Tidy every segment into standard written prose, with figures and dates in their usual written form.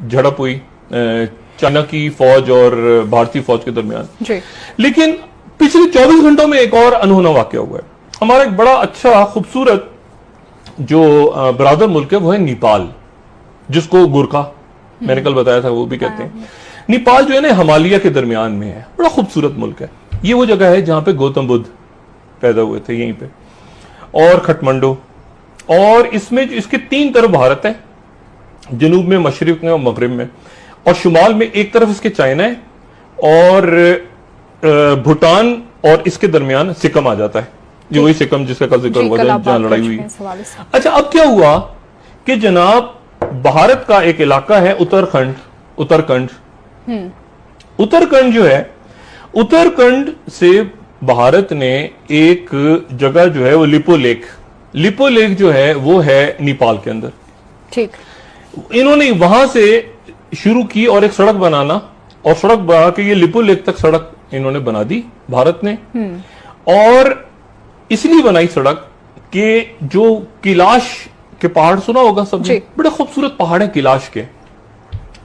झड़प हुई चाइना की फौज और भारतीय फौज के दरमियान जी। लेकिन पिछले 24 घंटों में एक और अनहोना वाकया हुआ है। हमारा एक बड़ा अच्छा खूबसूरत जो बरादर मुल्क है वो है नेपाल, जिसको गुरखा मैंने कल बताया था वो भी कहते हैं। नेपाल जो है ना हिमालय के दरमियान में है, बड़ा खूबसूरत मुल्क है। ये वो जगह है जहां पे गौतम बुद्ध पैदा हुए थे, यहीं पे, और खटमंडो। और इसमें इसके 3 तरफ भारत है, जनूब में, मशरिक में और मगरिब में, और शुमाल में एक तरफ इसके चाइना है, और भूटान और इसके दरमियान सिक्किम आ जाता है। ये वही सिक्किम जिसका कल जिक्र हुआ था जहां लड़ाई हुई। अच्छा, अब क्या हुआ कि जनाब भारत का एक इलाका है उत्तराखंड, उत्तराखंड जो है, उत्तराखंड से भारत ने एक जगह जो है वो लिपो लेक जो है वो है नेपाल के अंदर। ठीक। इन्होंने वहां से शुरू की और एक सड़क बनाना, और सड़क बना के ये लिपो लेक तक सड़क इन्होंने बना दी भारत ने। और इसलिए बनाई सड़क कि जो कैलाश के पहाड़ सुना होगा सबने, बड़े खूबसूरत पहाड़ हैं कैलाश के,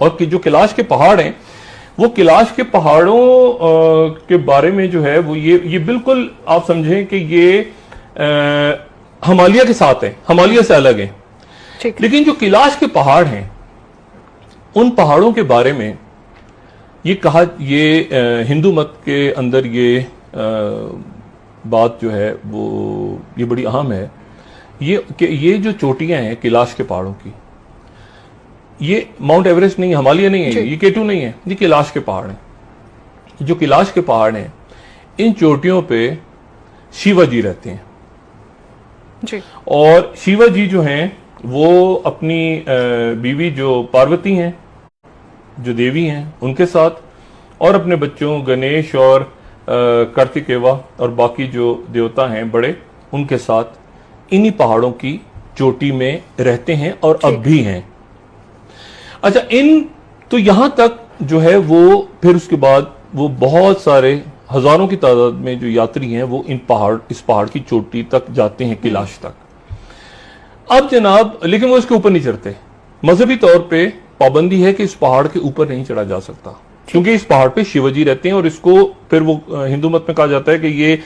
और जो कैलाश के पहाड़ हैं वो कैलाश के पहाड़ों के बारे में जो है वो ये बिल्कुल आप समझें कि ये हिमालय के साथ है, हिमालय से अलग है। लेकिन जो कैलाश के पहाड़ हैं उन पहाड़ों के बारे में ये कहा, ये हिंदू मत के अंदर ये बात जो है वो ये बड़ी अहम है, ये जो चोटियां हैं कैलाश के पहाड़ों की, ये माउंट एवरेस्ट नहीं है, हिमालय नहीं है, ये केटू नहीं है, ये कैलाश के पहाड़ हैं। जो कैलाश के पहाड़ हैं इन चोटियों पे शिवा जी रहते हैं जी। और शिवा जी जो हैं वो अपनी बीवी जो पार्वती हैं, जो देवी हैं, उनके साथ, और अपने बच्चों गणेश और कार्तिकेवा और बाकी जो देवता हैं बड़े, उनके साथ इन्हीं पहाड़ों की चोटी में रहते हैं और अब भी हैं। अच्छा, तो यहां तक जो है वो फिर उसके बाद वो बहुत सारे हजारों की तादाद में जो यात्री हैं वो इस पहाड़ की चोटी तक जाते हैं, कैलाश तक। अब जनाब, लेकिन वो इसके ऊपर नहीं चढ़ते। मजहबी तौर पे पाबंदी है कि इस पहाड़ के ऊपर नहीं चढ़ा जा सकता, क्योंकि इस पहाड़ पे शिवजी रहते हैं, और इसको फिर वो हिंदू मत में कहा जाता है कि ये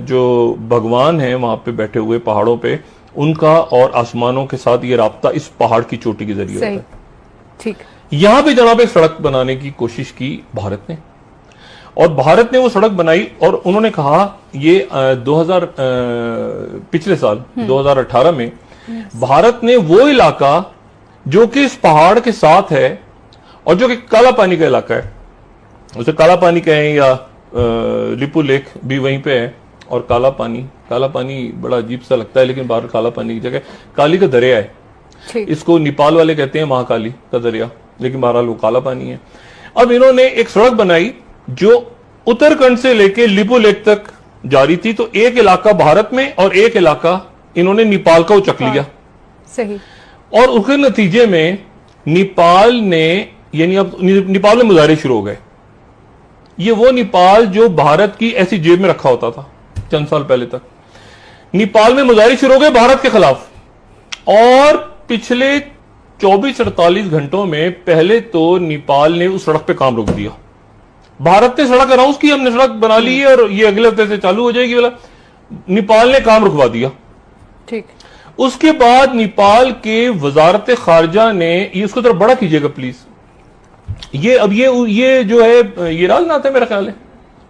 जो भगवान है वहां पे बैठे हुए पहाड़ों पे, उनका और आसमानों के साथ ये राब्ता इस पहाड़ की चोटी के जरिए होता है। ठीक। यहां पे जनाब एक सड़क बनाने की कोशिश की भारत ने, और भारत ने वो सड़क बनाई, और उन्होंने कहा ये 2000 पिछले साल 2018 में भारत ने वो इलाका जो कि इस पहाड़ के साथ है और जो कि काला पानी का इलाका है, उसे काला पानी कहें या लिपू लेक भी वहीं पे है, और काला पानी बड़ा अजीब सा लगता है, लेकिन बाहर काला पानी की जगह काली का दरिया है। इसको नेपाल वाले कहते हैं महाकाली का दरिया, लेकिन बहरहाल वो काला पानी है। अब इन्होंने एक सड़क बनाई जो उत्तराखंड से लेके लिपू लेक तक जारी थी, तो एक इलाका भारत में और एक इलाका इन्होंने नेपाल का उचक लिया। सही। और उसके नतीजे में नेपाल ने, यानी अब नेपाल में मुजाहरे शुरू हो गए। ये वो नेपाल जो भारत की ऐसी जेब में रखा होता था चंद साल पहले तक, नेपाल में मुजाहरे शुरू हो गए भारत के खिलाफ। और पिछले 24-48 घंटों में पहले तो नेपाल ने उस सड़क पे काम रोक दिया। भारत ने सड़क अनाउंस की, हमने सड़क बना ली है और ये अगले हफ्ते से चालू हो जाएगी वाला, नेपाल ने काम रुकवा दिया। ठीक। उसके बाद नेपाल के वजारत खारजा ने, ये उसको तरफ बड़ा कीजिएगा प्लीज, ये अब ये जो है ये राजनाथ है मेरा ख्याल है,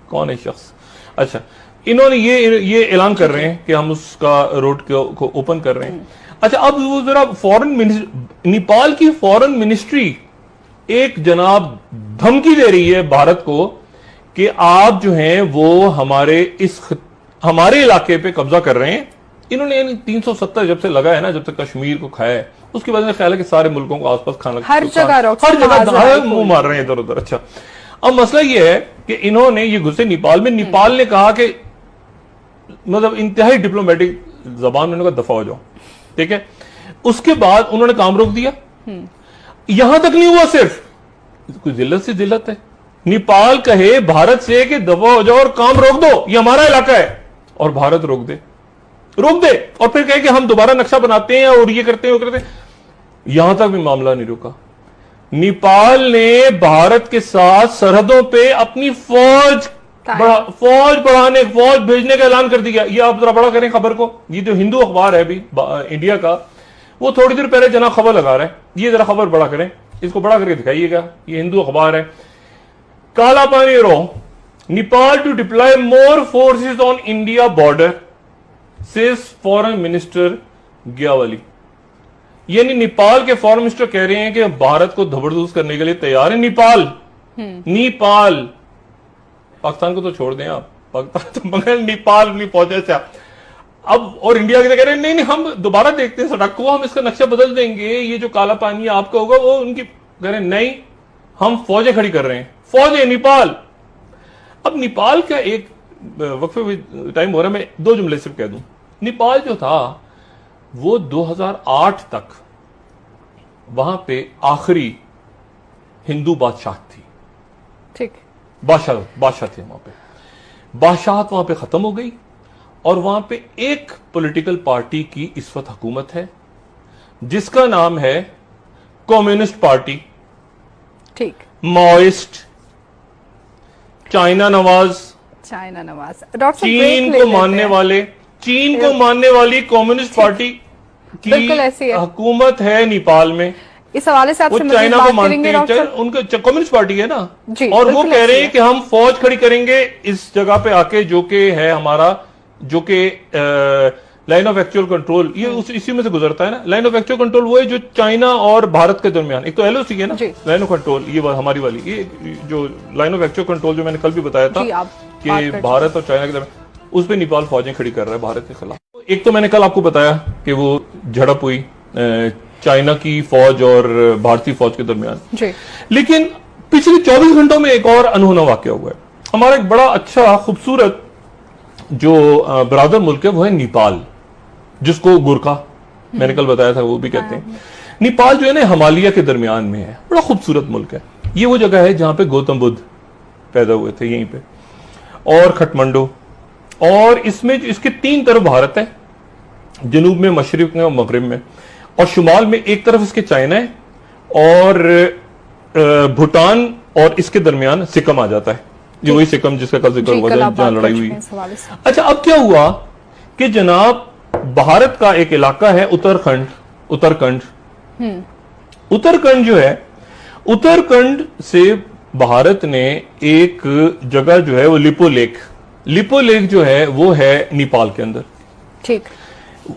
कौन है शख्स, अच्छा, इन्होंने ये ऐलान कर रहे हैं कि हम उसका रोड को ओपन कर रहे हैं। अच्छा, अब वो जरा नेपाल की फॉरेन मिनिस्ट्री एक जनाब धमकी दे रही है भारत को कि आप जो हैं वो हमारे इलाके पे कब्जा कर रहे हैं। इन्होंने 370 जब से लगा है ना, जब से कश्मीर को खाया है, उसके बाद मेरा ख्याल है कि सारे मुल्कों को आसपास खाना, हर जगह मुंह मार रहे हैं इधर उधर। अच्छा, अब मसला ये है कि इन्होंने ये घुसे नेपाल में, नेपाल ने कहा कि मतलब इंतहाई डिप्लोमेटिक जबान में उन्होंने कहा दफा हो जाओ, ठीक है। उसके बाद उन्होंने काम रोक दिया। यहां तक नहीं हुआ, सिर्फ कोई जिल्लत से जिल्लत है, नेपाल कहे भारत से कि दफा हो जाओ और काम रोक दो, ये हमारा इलाका है, और भारत रोक दे, और फिर कहे कि हम दोबारा नक्शा बनाते हैं और ये करते हैं वो करते हैं। यहां तक भी मामला नहीं रुका। नेपाल ने भारत के साथ सरहदों पे अपनी फौज भेजने का ऐलान कर दिया। ये आप जरा बड़ा करें खबर को। ये जो हिंदू अखबार है अभी इंडिया का, वो थोड़ी देर पहले जना खबर लगा रहा है। ये जरा खबर बड़ा करें, इसको बड़ा करके दिखाइएगा। ये हिंदू अखबार है। Kala Pani row, Nepal to deploy more forces on India border, says foreign minister Gyawali. यानी नेपाल के फॉरेन मिनिस्टर कह रहे हैं कि भारत को जबरदस्त करने के लिए तैयार है नेपाल। नेपाल, पाकिस्तान को तो छोड़ दें आप, पाकिस्तान तो मगर नेपाल नहीं पहुंचे से अब। और इंडिया के कह रहे हैं नहीं नहीं, हम दोबारा देखते हैं सड़क को, हम इसका नक्शा बदल देंगे, ये जो काला पानी आपका होगा वो उनकी। कह रहे हैं नहीं, हम फौजें खड़ी कर रहे हैं, फौजें नेपाल। अब नेपाल का एक वक्फे टाइम हो रहा है, मैं दो जुमले सिर्फ कह दूं। नेपाल जो था वो 2008 तक वहां पे आखिरी हिंदू बादशाह थी। ठीक, बादशाह थे वहां पे। बादशाहत वहां पे खत्म हो गई और वहां पे एक पॉलिटिकल पार्टी की इस वक्त हुकूमत है जिसका नाम है कम्युनिस्ट पार्टी। ठीक, माओइस्ट, चाइना नवाज, डॉक्टर चीन को मानने वाली कम्युनिस्ट पार्टी बिल्कुल ऐसी की है। हुकूमत है नेपाल में। इस हवाले से आपसे वो मज़ीद चाइना बात को मानते करेंगे हैं, डॉक्टर। उनका कम्युनिस्ट पार्टी है ना जी, और वो बिल्कुल कह ऐसी रहे है। हैं कि हम फौज खड़ी करेंगे इस जगह पे आके, जो कि है हमारा, जो कि लाइन ऑफ एक्चुअल कंट्रोल, ये इसी में से गुजरता है ना। लाइन ऑफ एक्चुअल कंट्रोल वो है जो चाइना और भारत के दरमियान, एक तो एलओसी है ना, लाइन ऑफ कंट्रोल, ये हमारी वाली, ये जो लाइन ऑफ एक्चुअल कंट्रोल जो मैंने कल भी बताया था कि भारत और चाइना के दरमियान, उस पर नेपाल फौजें खड़ी कर रहा है भारत के खिलाफ। एक तो मैंने कल आपको बताया कि वो झड़प हुई चाइना की फौज और भारतीय फौज के दरमियान जी। लेकिन पिछले 24 घंटों में एक और अनहोना वाकया हुआ है। हमारा एक बड़ा अच्छा खूबसूरत जो बरादर मुल्क है वो है नेपाल, जिसको गुरखा मैंने कल बताया था वो भी कहते हैं। नेपाल जो है ना हिमालय के दरमियान में है, बड़ा खूबसूरत मुल्क है। ये वो जगह है जहां पे गौतम बुद्ध पैदा हुए थे, यहीं पे, और खटमंडो। और इसमें इसके 3 तरफ भारत है, जनूब में, मशरिक में और मगरिब में, और शुमाल में एक तरफ इसके चाइना है और भूटान, और इसके दरमियान सिक्किम आ जाता है, जो वही सिक्किम जिसका कल जिक्र हुआ था जहां लड़ाई हुई। अच्छा, अब क्या हुआ कि जनाब भारत का एक इलाका है उत्तराखंड जो है, उत्तराखंड से भारत ने एक जगह जो है वो लिपो लेक जो है वो है नेपाल के अंदर। ठीक,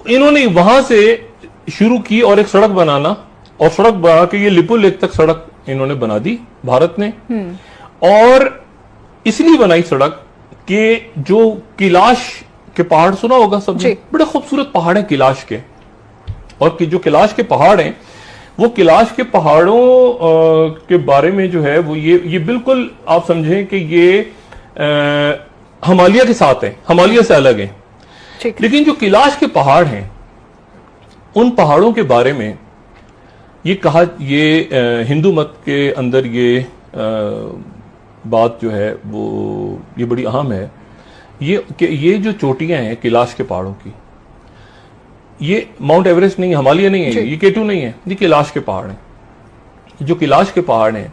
इन्होंने वहां से शुरू की और एक सड़क बनाना, और सड़क बना के ये लिपो लेक तक सड़क इन्होंने बना दी भारत ने। और इसलिए बनाई सड़क कि जो कैलाश के पहाड़ सुना होगा सबने, बड़े खूबसूरत पहाड़ हैं कैलाश के, और कि जो कैलाश के पहाड़ हैं वो कैलाश के पहाड़ों के बारे में जो है वो ये बिल्कुल आप समझें कि ये हिमालय के साथ है, हिमालय से अलग है। लेकिन जो कैलाश के पहाड़ हैं उन पहाड़ों के बारे में ये कहा, ये हिंदू मत के अंदर ये बात जो है वो ये बड़ी अहम है, ये जो चोटियां हैं कैलाश के पहाड़ों की, ये माउंट एवरेस्ट नहीं है, हिमालय नहीं है, ये केटू नहीं है, ये कैलाश के पहाड़ हैं। जो कैलाश के पहाड़ हैं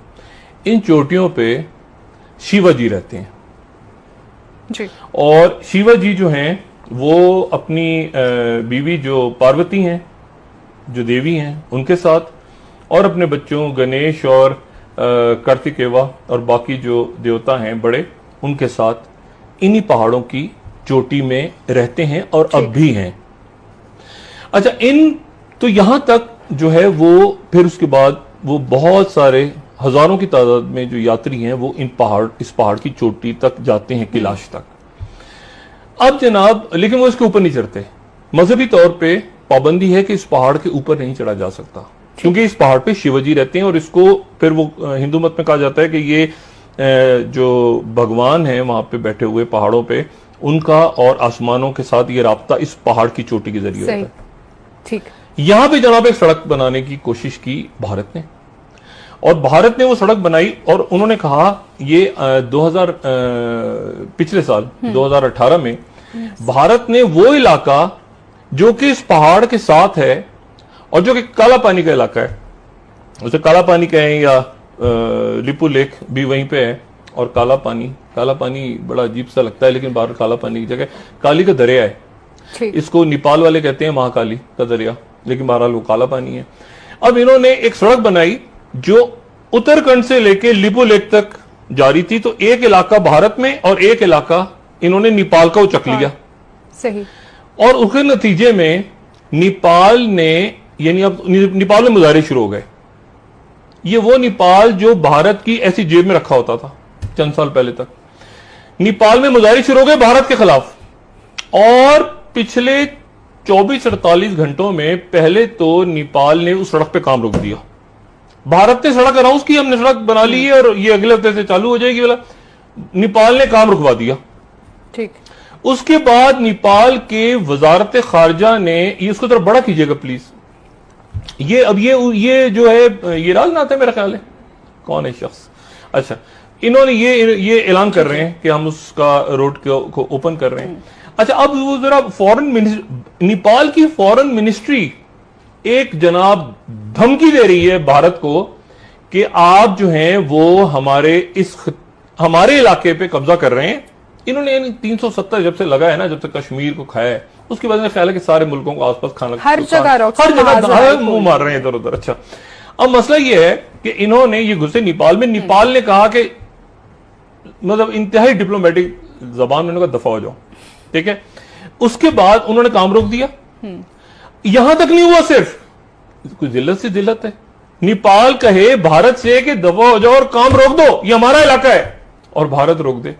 इन चोटियों पे शिवा जी रहते हैं जी। और शिवा जी जो हैं वो अपनी बीवी जो पार्वती हैं, जो देवी हैं, उनके साथ, और अपने बच्चों गणेश और कार्तिकेवा और बाकी जो देवता हैं बड़े, उनके साथ इन्हीं पहाड़ों की चोटी में रहते हैं और अब भी हैं। अच्छा, तो यहां तक जो है वो फिर उसके बाद वो बहुत सारे हजारों की तादाद में जो यात्री हैं वो इस पहाड़ की चोटी तक जाते हैं, कैलाश तक। अब जनाब, लेकिन वो इसके ऊपर नहीं चढ़ते। मजहबी तौर पे पाबंदी है कि इस पहाड़ के ऊपर नहीं चढ़ा जा सकता, क्योंकि इस पहाड़ पे शिवजी रहते हैं, और इसको फिर वो हिंदू मत में कहा जाता है कि ये जो भगवान है वहां पे बैठे हुए पहाड़ों पे, उनका और आसमानों के साथ ये राब्ता इस पहाड़ की चोटी के जरिए होता है। ठीक, यहां पे जनाब एक सड़क बनाने की कोशिश की भारत ने, और भारत ने वो सड़क बनाई, और उन्होंने कहा ये 2018 में भारत ने वो इलाका जो कि इस पहाड़ के साथ है और जो कि काला पानी का इलाका है, उसे काला पानी कहें या लिपू लेक भी वहीं पे है। और काला पानी बड़ा अजीब सा लगता है, लेकिन बाहर काला पानी की जगह काली का दरिया है। ठीक। इसको नेपाल वाले कहते हैं महाकाली का दरिया, लेकिन बहरहाल वो काला पानी है। अब इन्होंने एक सड़क बनाई जो उत्तराखंड से लेके लिपू लेक तक जारी थी। तो एक इलाका भारत में और एक इलाका इन्होंने नेपाल का उचक लिया। सही। और उसके नतीजे में नेपाल ने, यानी अब नेपाल में मुजाहरे शुरू हो गए। ये वो नेपाल जो भारत की ऐसी जेब में रखा होता था चंद साल पहले तक। नेपाल में मुजाहरे शुरू हो गए भारत के खिलाफ। और पिछले 24-48 घंटों में पहले तो नेपाल ने उस सड़क पे काम रोक दिया। भारत ने सड़क अनाउंस की, हमने सड़क बना ली है और ये अगले हफ्ते से चालू हो जाएगी वाला। नेपाल ने काम रुकवा दिया। ठीक। उसके बाद नेपाल के वजारत खारजा ने, ये उसको तरफ बड़ा कीजिएगा प्लीज, ये अब ये जो है ये राजनाथ है मेरा ख्याल है, कौन है शख्स, अच्छा, इन्होंने ये ऐलान कर रहे हैं कि हम उसका रोड को ओपन कर रहे हैं। अच्छा, अब वो जरा नेपाल की फॉरेन मिनिस्ट्री एक जनाब धमकी दे रही है भारत को कि आप जो हैं वो हमारे इलाके पे कब्जा कर रहे हैं। इन्होंने 370 जब से लगा है ना, जब से कश्मीर को खाया है, उसके बाद में ख्याल है कि सारे मुल्कों को आसपास खाना, हर जगह मुंह मार रहे हैं इधर उधर। अच्छा, अब मसला ये है कि इन्होंने ये घुसे नेपाल में। नेपाल ने कहा कि मतलब इंतहाई डिप्लोमेटिक जबान में दफा हो जाओ, ठीक है। उसके बाद उन्होंने काम रोक दिया। यहां तक नहीं हुआ, सिर्फ कुछ जिल्लत से जिल्लत है, नेपाल कहे भारत से कि दफा हो जाओ और काम रोक दो, ये हमारा इलाका है, और भारत रोक दे,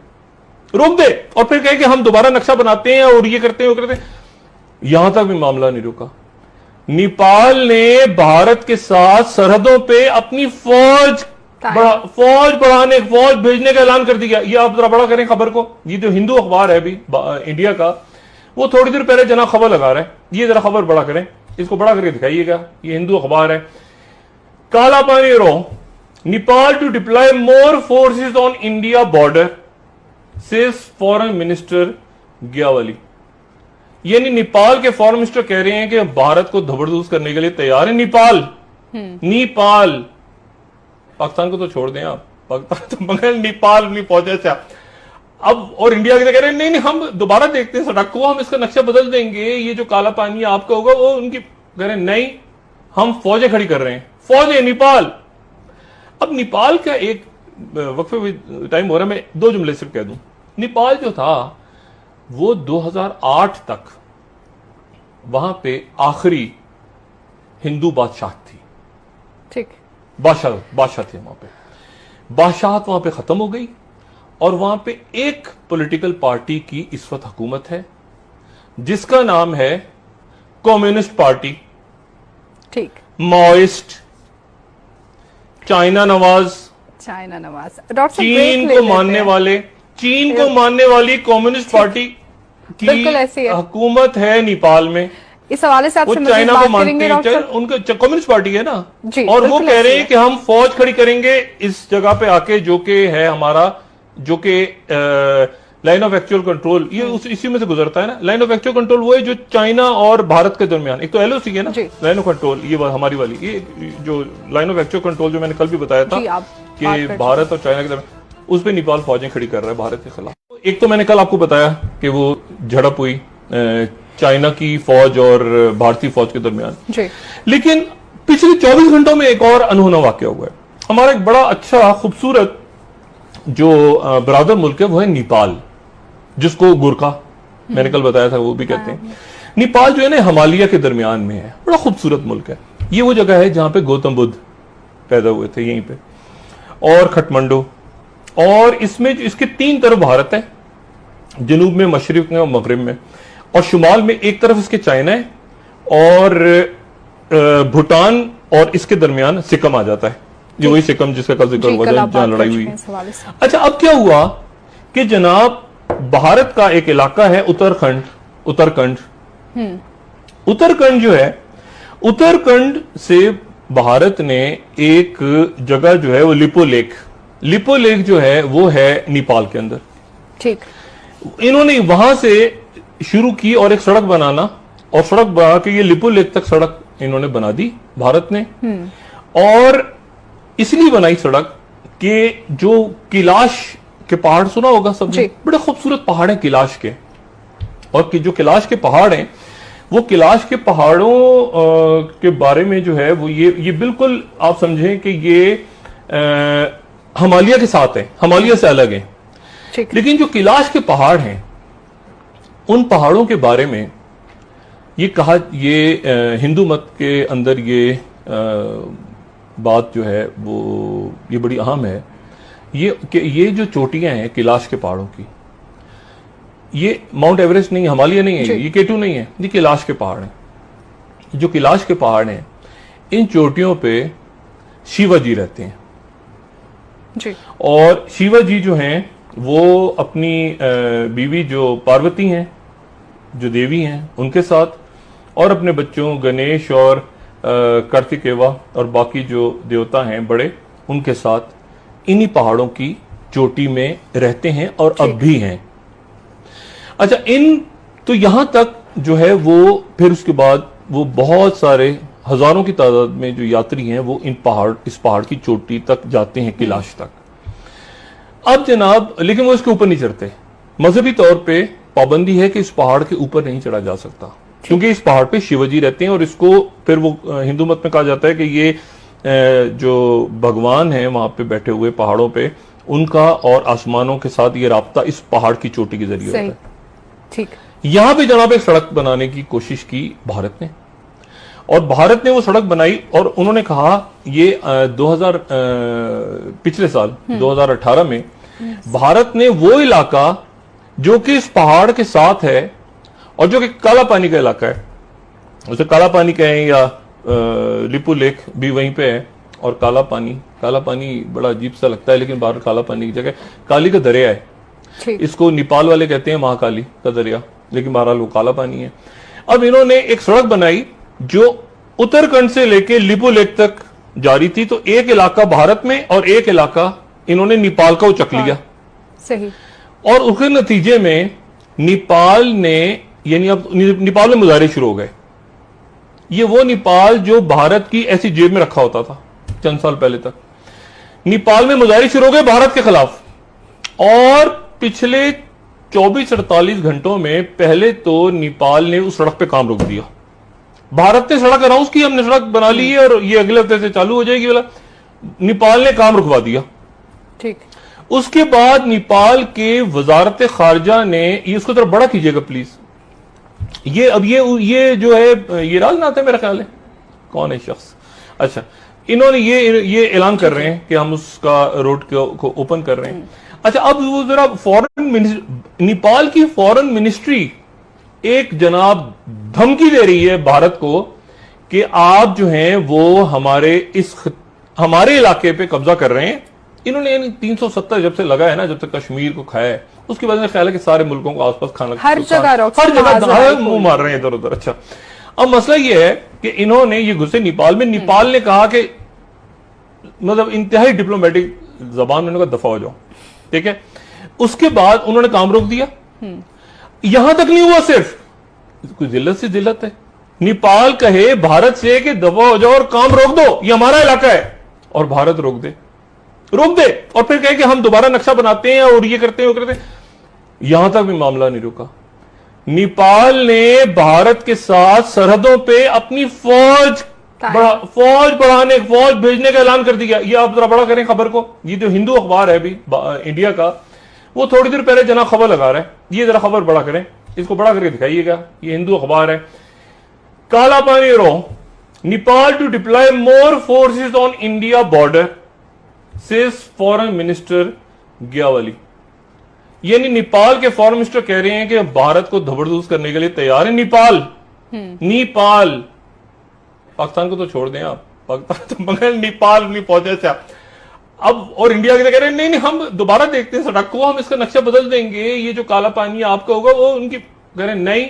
और फिर कहे कि हम दोबारा नक्शा बनाते हैं और ये करते हैं वो करते हैं। यहां तक भी मामला नहीं रुका। नेपाल ने भारत के साथ सरहदों पे अपनी फौज भेजने का ऐलान कर दिया। ये आप जरा बड़ा करें खबर को। ये जो हिंदू अखबार है अभी इंडिया का, वो थोड़ी देर पहले जना खबर लगा रहा है, ये जरा खबर बड़ा करें, इसको बड़ा करके दिखाइएगा। ये हिंदू अखबार है। Kala Pani row, Nepal to deploy more forces on India border, says foreign minister Gyawali. यानी नेपाल के फॉरेन मिनिस्टर कह रहे हैं कि भारत को जबरदस्त करने के लिए तैयार है नेपाल। पाकिस्तान को तो छोड़ दें आप, पाकिस्तान तो मगर नेपाल नहीं पहुंचे से अब। और इंडिया के कह रहे हैं नहीं हम दोबारा देखते हैं सड़क को, हम इसका नक्शा बदल देंगे, ये जो काला पानी आपका होगा वो उनकी, कह रहे नहीं हम फौजें खड़ी कर रहे हैं, फौजें नेपाल। अब नेपाल का एक वक्फे में टाइम हो रहा है, मैं 2 जुमले सिर्फ कह दूं। नेपाल जो था वो 2008 तक वहां पे आखिरी हिंदू बादशाह थी। ठीक। बादशाह थे वहां पे। बादशाहत वहां पे खत्म हो गई और वहां पे एक पॉलिटिकल पार्टी की इस वक्त हुकूमत है जिसका नाम है कम्युनिस्ट पार्टी। ठीक। माओइस्ट, चाइना नवाज, चीन को मानने वाली कम्युनिस्ट पार्टी की हुकूमत है नेपाल में। इस हवाले से आपसे चाइना को मानते हैं, उनका कम्युनिस्ट पार्टी है ना जी, और वो कह रहे हैं कि हम फौज खड़ी करेंगे इस जगह पे आके, जो कि है हमारा, जो कि लाइन ऑफ एक्चुअल कंट्रोल, ये इसी में से गुजरता है ना। लाइन ऑफ एक्चुअल कंट्रोल वो है जो चाइना और भारत के दरमियान, एक तो LOC है ना लाइन ऑफ कंट्रोल, ये हमारी वाली, ये जो लाइन ऑफ एक्चुअल कंट्रोल जो मैंने कल भी बताया था कि भारत और चाइना के दरमियान, उस पर नेपाल फौजें खड़ी कर रहा है भारत के खिलाफ। एक तो मैंने कल आपको बताया कि वो झड़प हुई चाइना की फौज और भारतीय फौज के दरमियान, लेकिन पिछले 24 घंटों में एक और अनहोना वाकया हुआ है। हमारा एक बड़ा अच्छा खूबसूरत जो बरादर मुल्क है वो है नेपाल, जिसको गुरखा मैंने कल बताया था वो भी कहते हैं। नेपाल जो है ना हिमालय के दरमियान में है, बड़ा खूबसूरत मुल्क है। ये वो जगह है जहां पे गौतम बुद्ध पैदा हुए थे, यहीं पे, और खटमंडू, और इसमें इसके 3 तरफ भारत है, जनूब में, मशरिक में और मगरिब में, और शुमाल में एक तरफ इसके चाइना है और भूटान, और इसके दरमियान सिक्किम आ जाता है। ये वही सिक्किम जिसका कल जिक्र हुआ था जहां लड़ाई हुई। अच्छा, अब क्या हुआ कि जनाब भारत का एक इलाका है उत्तराखंड जो है, उत्तराखंड से भारत ने एक जगह जो है वो लिपो लेक जो है वो है नेपाल के अंदर। ठीक। इन्होंने वहां से शुरू की और एक सड़क बनाना, और सड़क बना के ये लिपो लेक तक सड़क इन्होंने बना दी भारत ने। और इसलिए बनाई सड़क कि जो कैलाश के पहाड़ सुना होगा सबने, जी। बड़े खूबसूरत पहाड़ हैं कैलाश के, और जो कैलाश के पहाड़ हैं वो कैलाश के पहाड़ों के बारे में जो है वो ये बिल्कुल आप समझें कि ये हिमालय के साथ है, हिमालय से अलग है। ठीक। लेकिन जो कैलाश के पहाड़ हैं उन पहाड़ों के बारे में ये कहा, ये हिंदू मत के अंदर ये बात जो है वो ये बड़ी अहम है, ये जो चोटियां हैं कैलाश के पहाड़ों की, ये माउंट एवरेस्ट नहीं, हिमालय नहीं है, ये केटू नहीं है, ये कैलाश के पहाड़ हैं। जो कैलाश के पहाड़ हैं इन चोटियों पे शिवा जी रहते हैं जी। और शिवा जी जो हैं वो अपनी बीवी जो पार्वती हैं, जो देवी हैं, उनके साथ और अपने बच्चों गणेश और कार्तिकेवा और बाकी जो देवता हैं बड़े, उनके साथ इन्हीं पहाड़ों की चोटी में रहते हैं और अब भी हैं। अच्छा, तो यहां तक जो है वो फिर उसके बाद वो बहुत सारे हजारों की तादाद में जो यात्री हैं वो इस पहाड़ की चोटी तक जाते हैं, कैलाश तक। अब जनाब, लेकिन वो इसके ऊपर नहीं चढ़ते। मजहबी तौर पे पाबंदी है कि इस पहाड़ के ऊपर नहीं चढ़ा जा सकता, क्योंकि इस पहाड़ पे शिवजी रहते हैं और इसको फिर वो हिंदू मत में कहा जाता है कि ये जो भगवान है वहां पे बैठे हुए पहाड़ों पे, उनका और आसमानों के साथ ये राब्ता इस पहाड़ की चोटी के जरिए होता है। ठीक। यहां पे जनाब एक सड़क बनाने की कोशिश की भारत ने, और भारत ने वो सड़क बनाई और उन्होंने कहा ये 2000 पिछले साल 2018 में भारत ने वो इलाका जो कि इस पहाड़ के साथ है और जो कि काला पानी का इलाका है, उसे काला पानी कहें या लिपू लेक भी वहीं पे है, और काला पानी बड़ा अजीब सा लगता है, लेकिन बाहर काला पानी की जगह काली का दरिया है। ठीक। इसको नेपाल वाले कहते हैं महाकाली का दरिया, लेकिन बहरहाल वो काला पानी है। अब इन्होंने एक सड़क बनाई जो उत्तराखंड से लेके लिपू लेक तक जारी थी, तो एक इलाका भारत में और एक इलाका इन्होंने नेपाल का उचक लिया। सही। और उसके नतीजे में नेपाल ने, यानी अब नेपाल में मुजाहरे शुरू हो गए। ये वो नेपाल जो भारत की ऐसी जेब में रखा होता था चंद साल पहले तक, नेपाल में मुजाहरे शुरू हो गए भारत के खिलाफ। और पिछले 24-48 घंटों में पहले तो नेपाल ने उस सड़क पे काम रोक दिया। भारत ने सड़क अनाउंस की, हमने सड़क बना ली है और ये अगले हफ्ते से चालू हो जाएगी वाला, नेपाल ने काम रुकवा दिया। ठीक। उसके बाद नेपाल के वजारत खारजा ने, ये उसको तरफ बड़ा कीजिएगा प्लीज, ये अब ये जो है ये राजनाथ है मेरा ख्याल है, कौन है शख्स, अच्छा, इन्होंने ये ऐलान कर रहे हैं कि हम उसका रोड को ओपन कर रहे हैं। अच्छा, अब वो जरा नेपाल की फॉरेन मिनिस्ट्री एक जनाब धमकी दे रही है भारत को कि आप जो हैं वो हमारे इलाके पे कब्जा कर रहे हैं। इन्होंने 370 जब से लगा है ना, जब तक कश्मीर को खाया है, उसके बाद में ख्याल है कि सारे मुल्कों को आसपास खाना, हर जगह मुंह मार रहे हैं इधर उधर। अच्छा, अब मसला ये है कि इन्होंने ये घुसे नेपाल में, नेपाल ने कहा कि मतलब इंतहाई डिप्लोमेटिक जबान में उन्होंने कहा दफा हो जाओ, ठीक है। उसके बाद उन्होंने काम रोक दिया। यहां तक नहीं हुआ, सिर्फ कोई जिल्लत से जिल्लत है, नेपाल कहे भारत से कि दफा हो जाओ और काम रोक दो, ये हमारा इलाका है, और भारत रोक दे, और फिर कहे कि हम दोबारा नक्शा बनाते हैं और ये करते हैं, वो करते हैं। यहां तक भी मामला नहीं रुका। नेपाल ने भारत के साथ सरहदों पे अपनी फौज भेजने का ऐलान कर दिया। ये आप जरा बड़ा करें खबर को, ये जो हिंदू अखबार है अभी इंडिया का, वो थोड़ी देर पहले जना खबर लगा रहा है, ये जरा खबर बड़ा करें, इसको बड़ा करके दिखाइएगा। ये हिंदू अखबार है, Kala Pani row, Nepal to deploy more forces on India border, says foreign minister Gyawali. यानी नेपाल के फॉरेन मिनिस्टर कह रहे हैं कि भारत को धबरदूस करने के लिए तैयार है नेपाल। पाकिस्तान को तो छोड़ दें आप, पाकिस्तान तो मगर नेपाल नहीं पहुंचे। अब और इंडिया के कह रहे हैं नहीं हम दोबारा देखते हैं सड़क को, हम इसका नक्शा बदल देंगे, ये जो काला पानी आपका होगा वो उनकी, कह रहे हैं नहीं,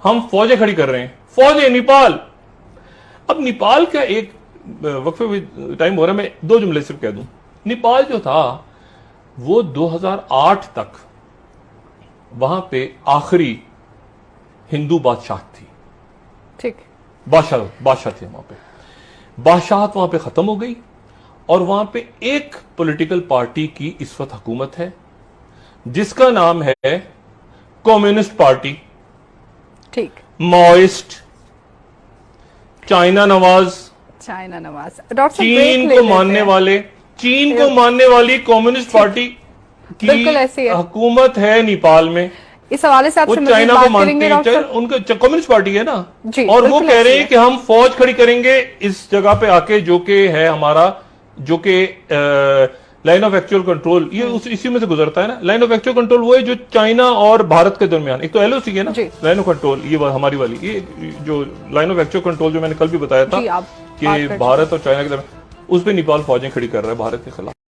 हम फौजें खड़ी कर रहे हैं, फौज है नेपाल। अब नेपाल का एक वक्फे में टाइम हो रहा है, मैं 2 जुमले सिर्फ कह दूं। नेपाल जो था वो 2008 तक वहां पे आखिरी हिंदू बादशाह थी, ठीक, बादशाह थे वहां पे। बादशाहत वहां पे खत्म हो गई और वहां पे एक पॉलिटिकल पार्टी की इस वक्त हुकूमत है जिसका नाम है कम्युनिस्ट पार्टी, ठीक। Maoist, China Nawaz, China Nawaz. Doctor साहब चीन ब्रेक ले को लेते मानने हैं। वाले, चीन को मानने वाली कम्युनिस्ट पार्टी की बिल्कुल ऐसी है। हुकूमत है नेपाल में। इस हवाले से वो आपसे मजीद चाइना को बात मानते करेंगे हैं, डॉक्टर साहब। उनका कम्युनिस्ट पार्टी है ना, जी, और वो बिल्कुल कह ऐसी रहे है। हैं कि हम फौज खड़ी करेंगे इस जगह पे आके जो कि है हमारा, जो कि लाइन ऑफ एक्चुअल कंट्रोल, ये इसी में से गुजरता है ना। लाइन ऑफ एक्चुअल कंट्रोल वो है जो चाइना और भारत के दरमियान, एक तो एलओसी है ना, जी। लाइन ऑफ कंट्रोल, ये हमारी वाली, ये जो लाइन ऑफ एक्चुअल कंट्रोल जो मैंने कल भी बताया था जी, आप बात कि कर भारत और चाइना के दरमियान, उस पर नेपाल फौजें खड़ी कर रहा है भारत के खिलाफ।